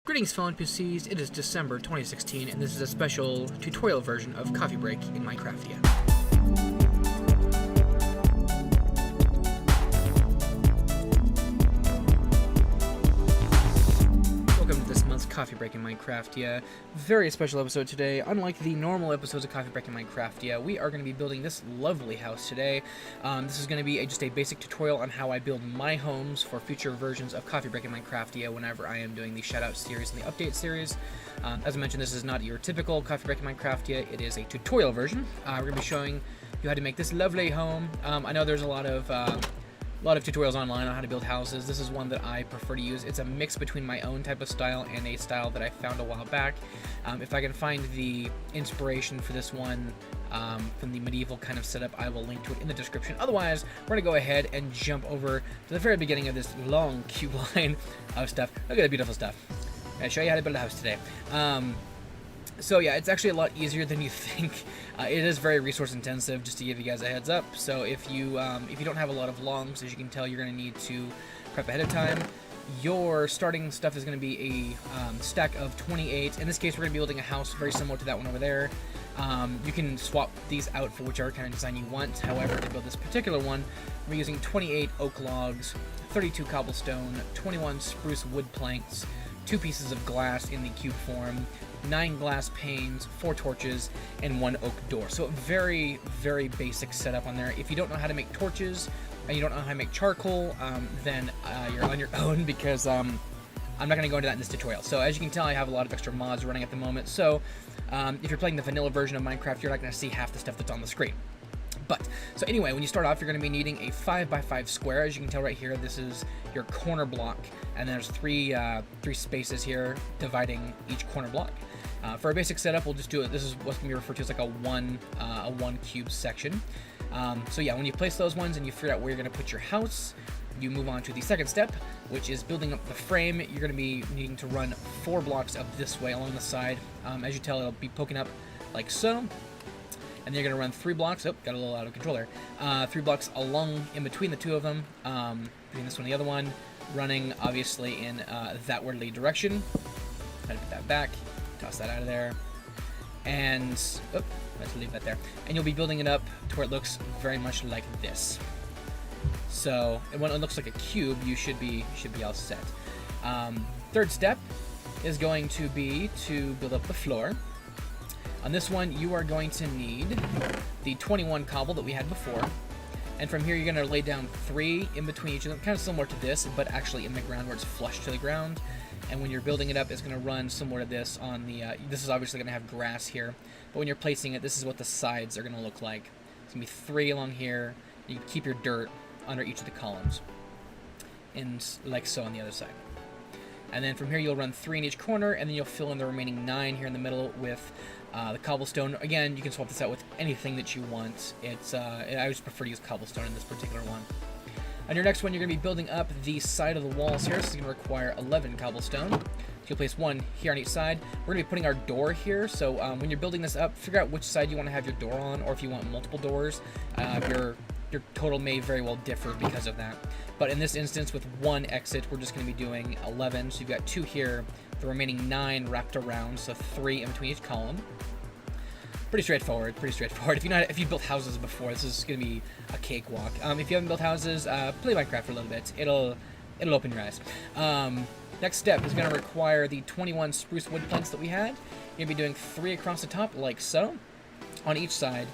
Greetings fellow NPCs, it is December 2016 and this is a special tutorial version of Coffee Break in Minecraftia. Welcome to this month's Coffee Break in Minecraftia. Very special episode today. Unlike the normal episodes of Coffee Break in Minecraftia, we are going to be building this lovely house today. This is going to be just a basic tutorial on how I build my homes for future versions of Coffee Break in Minecraftia whenever I am doing the Shoutout series and the Update series. As I mentioned, this is not your typical Coffee Break in Minecraftia. It is a tutorial version. We're going to be showing you how to make this lovely home. I know there's a lot of tutorials online on how to build houses. This is one that I prefer to use. It's a mix between my own type of style and a style that I found a while back. If I can find the inspiration for this one from the medieval kind of setup, I will link to it in the description. Otherwise, we're going to go ahead and jump over to the very beginning of this long cube line of stuff. Look at the beautiful stuff. I'll show you how to build a house today. So yeah, it's actually a lot easier than you think. It is very resource intensive, just to give you guys a heads up. So if you don't have a lot of longs, as you can tell, you're going to need to prep ahead of time. Your starting stuff is going to be a stack of 28. In this case, we're going to be building a house very similar to that one over there. You can swap these out for whichever kind of design you want. However, to build this particular one, we're using 28 oak logs, 32 cobblestone, 21 spruce wood planks, 2 pieces of glass in the cube form, 9 glass panes, 4 torches, and 1 oak door. So a very, very basic setup on there. If you don't know how to make torches, and you don't know how to make charcoal, then you're on your own, because I'm not going to go into that in this tutorial. So as you can tell, I have a lot of extra mods running at the moment. So if you're playing the vanilla version of Minecraft, you're not going to see half the stuff that's on the screen. So anyway, when you start off, you're going to be needing a 5x5 square. As you can tell right here, this is your corner block, and there's three spaces here dividing each corner block. For our basic setup, we'll just do it. This is what's going to be referred to as like a one cube section. So yeah, when you place those ones and you figure out where you're going to put your house, you move on to the second step, which is building up the frame. You're going to be needing to run 4 blocks up this way along the side. As you tell, it'll be poking up like so. And then you're going to run 3 blocks. Oh, got a little out of control there. 3 blocks along in between the two of them, between this one and the other one, running obviously in that wordly direction. Try to put that back, toss that out of there, and let's leave that there. And you'll be building it up to where it looks very much like this. So when it looks like a cube, you should be all set. Third step is going to be to build up the floor. On this one, you are going to need the 21 cobble that we had before. And from here, you're going to lay down 3 in between each of them, kind of similar to this, but actually in the ground where it's flush to the ground. And when you're building it up, it's going to run similar to this on the... this is obviously going to have grass here, but when you're placing it, this is what the sides are going to look like. It's going to be 3 along here. You can keep your dirt under each of the columns, and like so on the other side. And then from here, you'll run 3 in each corner, and then you'll fill in the remaining 9 here in the middle with the cobblestone. Again, you can swap this out with anything that you want. I just prefer to use cobblestone in this particular one. On your next one, you're going to be building up the side of the walls here. So this is going to require 11 cobblestone. So you'll place 1 here on each side. We're going to be putting our door here. So when you're building this up, figure out which side you want to have your door on, or if you want multiple doors. Your total may very well differ because of that. But in this instance, with 1 exit, we're just going to be doing 11. So you've got 2 here, the remaining 9 wrapped around, so 3 in between each column. Pretty straightforward, If you've built houses before, this is going to be a cakewalk. If you haven't built houses, play Minecraft for a little bit. It'll open your eyes. Next step is going to require the 21 spruce wood planks that we had. You're going to be doing 3 across the top, like so, on each side,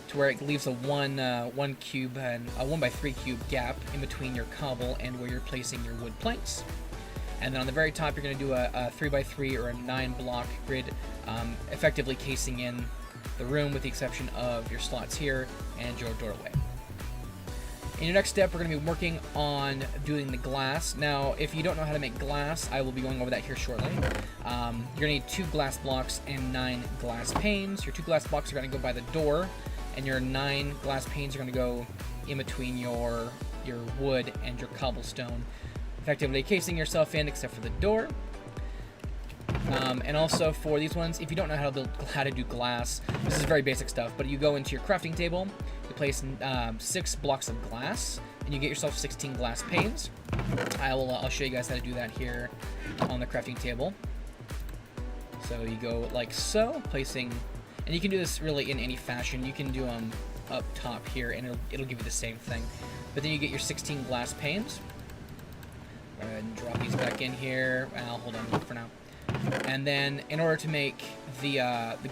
to where it leaves a 1 cube and a 1x3 cube gap in between your cobble and where you're placing your wood planks. And then on the very top, you're going to do a 3x3 or a 9 block grid, effectively casing in the room with the exception of your slots here and your doorway. In your next step, we're going to be working on doing the glass. Now, if you don't know how to make glass, I will be going over that here shortly. You're going to need 2 glass blocks and 9 glass panes. Your 2 glass blocks are going to go by the door, and your 9 glass panes are going to go in between your wood and your cobblestone, effectively casing yourself in except for the door. And also for these ones, if you don't know how to do glass, this is very basic stuff, but you go into your crafting table, you place 6 blocks of glass, and you get yourself 16 glass panes. I'll show you guys how to do that here on the crafting table. So you go like so, placing, and you can do this really in any fashion. You can do them up top here, and it'll give you the same thing. But then you get your 16 glass panes. Go ahead and drop these back in here. I'll hold on for now. And then, in order to make the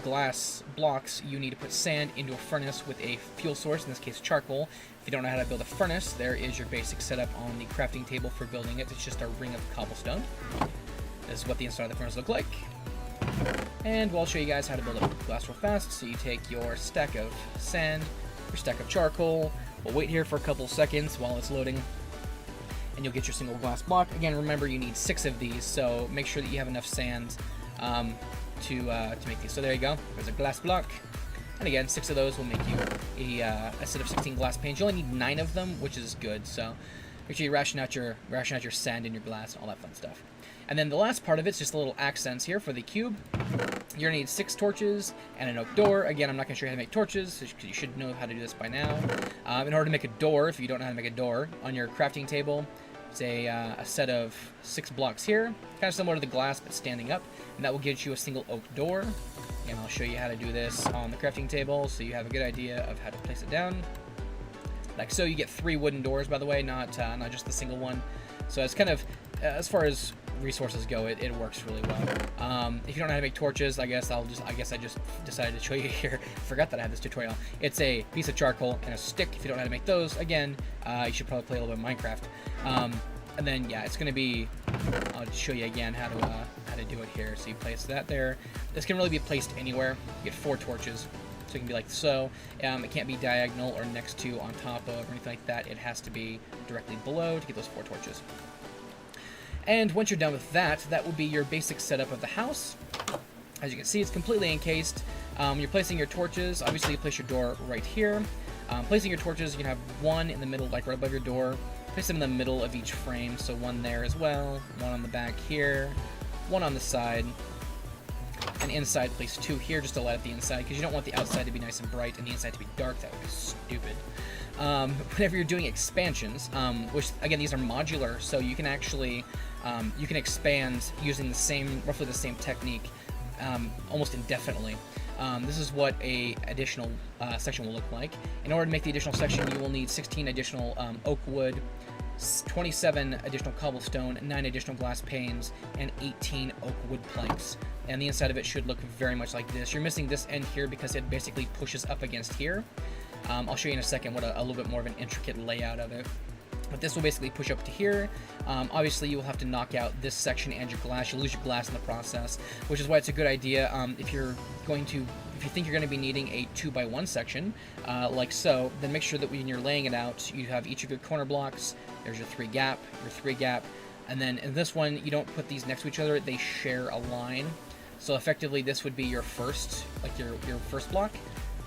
glass blocks, you need to put sand into a furnace with a fuel source, in this case charcoal. If you don't know how to build a furnace, there is your basic setup on the crafting table for building it. It's just a ring of cobblestone. This is what the inside of the furnace looks like. And we'll show you guys how to build a glass real fast. So you take your stack of sand, your stack of charcoal. We'll wait here for a couple seconds while it's loading, and you'll get your single glass block. Again, remember you need 6 of these, so make sure that you have enough sand to make these. So there you go. There's a glass block. And again, 6 of those will make you a set of 16 glass panes. You only need 9 of them, which is good. So make sure you ration out your sand in your glass and all that fun stuff. And then the last part of it's just a little accents here for the cube. You're gonna need 6 torches and an oak door. Again, I'm not gonna show you how to make torches, because you should know how to do this by now. In order to make a door, if you don't know how to make a door, on your crafting table, it's a set of 6 blocks here, kind of similar to the glass, but standing up, and that will get you a single oak door. And I'll show you how to do this on the crafting table, so you have a good idea of how to place it down. Like so, you get 3 wooden doors, by the way, not just the single one. So it's kind of, as far as resources go, it works really well. If you don't know how to make torches, I guess I just decided to show you here. Forgot that I had this tutorial. It's a piece of charcoal and a stick. If you don't know how to make those, again, you should probably play a little bit of Minecraft. And then yeah, it's gonna be. I'll just show you again how to do it here. So you place that there. This can really be placed anywhere. You get 4 torches. So it can be like so. It can't be diagonal or next to, on top of, or anything like that. It has to be directly below to get those 4 torches. And once you're done with that, that will be your basic setup of the house. As you can see, it's completely encased. You're placing your torches. Obviously, you place your door right here. Placing your torches, you can have 1 in the middle, like right above your door. Place them in the middle of each frame, so 1 there as well. 1 on the back here. 1 on the side. And inside, place 2 here just to light up the inside, because you don't want the outside to be nice and bright and the inside to be dark. That would be stupid. Whenever you're doing expansions, which again, these are modular, so you can actually you can expand using roughly the same technique, almost indefinitely. This is what a additional section will look like. In order to make the additional section, you will need 16 additional oak wood, 27 additional cobblestone, 9 additional glass panes, and 18 oak wood planks. And the inside of it should look very much like this. You're missing this end here because it basically pushes up against here. I'll show you in a second what a little bit more of an intricate layout of it. But this will basically push up to here. Obviously, you will have to knock out this section and your glass. You'll lose your glass in the process, which is why it's a good idea if you think you're going to be needing a 2x1 section, like so, then make sure that when you're laying it out, you have each of your corner blocks. There's your 3 gap, and then in this one, you don't put these next to each other. They share a line. So effectively, this would be your first, like your first block.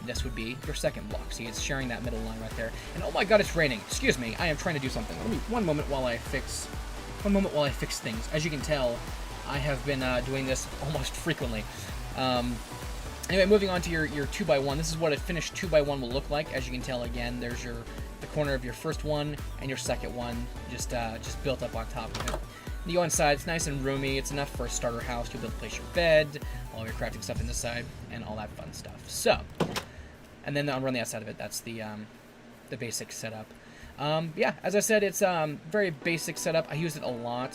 This would be your second block. See, it's sharing that middle line right there. And oh my god, it's raining. Excuse me, I am trying to do something. Let me one moment while I fix things. As you can tell, I have been doing this almost frequently. Anyway, moving on to your 2x1. This is what a finished 2x1 will look like. As you can tell, again, there's the corner of your first one and your second one just built up on top of it. You go inside, it's nice and roomy. It's enough for a starter house. You'll be able to place your bed, all your crafting stuff in this side, and all that fun stuff. So, and then on the outside of it, that's the basic setup. Yeah, as I said, it's very basic setup. I use it a lot.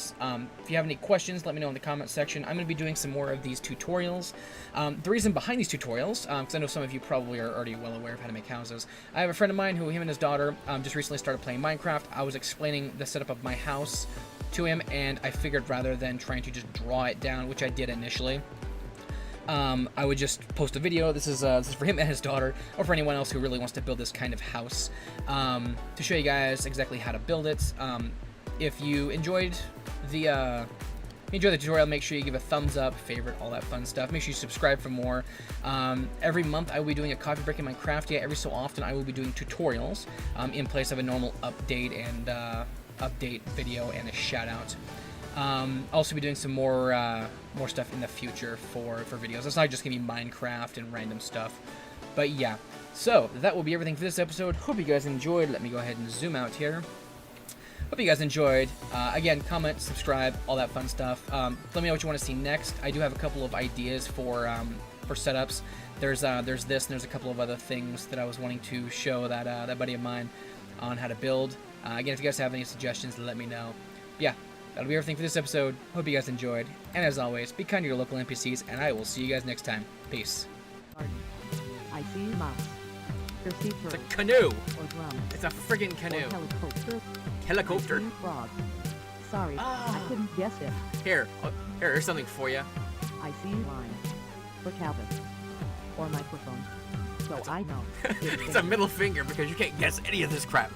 If you have any questions, let me know in the comment section. I'm going to be doing some more of these tutorials. The reason behind these tutorials, because I know some of you probably are already well aware of how to make houses. I have a friend of mine him and his daughter just recently started playing Minecraft. I was explaining the setup of my house to him, and I figured rather than trying to just draw it down, which I did initially, I would just post a video. This is for him and his daughter, or for anyone else who really wants to build this kind of house, to show you guys exactly how to build it. If you enjoyed the tutorial, make sure you give a thumbs up, favorite, all that fun stuff. Make sure you subscribe for more. Every month I will be doing a coffee break in Minecraftia. Every so often I will be doing tutorials in place of a normal update video and a shout out. I'll also be doing some more stuff in the future for videos. It's not just gonna be Minecraft and random stuff, but yeah. So that will be everything for this episode. Hope you guys enjoyed. Let me go ahead and zoom out here. Hope you guys enjoyed. Again, comment, subscribe, all that fun stuff. Let me know what you want to see next. I do have a couple of ideas for setups. There's this, and there's a couple of other things that I was wanting to show that buddy of mine on how to build. Again, if you guys have any suggestions, let me know. But yeah, that'll be everything for this episode. Hope you guys enjoyed. And as always, be kind to your local NPCs, and I will see you guys next time. Peace. I see mouse. It's a canoe. Or drum. It's a friggin' canoe. Or helicopter. Helicopter. I see frog. Sorry, I couldn't guess it. Here's something for you. I see line. Or cabin. Or microphone. So I know. It's a middle finger because you can't guess any of this crap.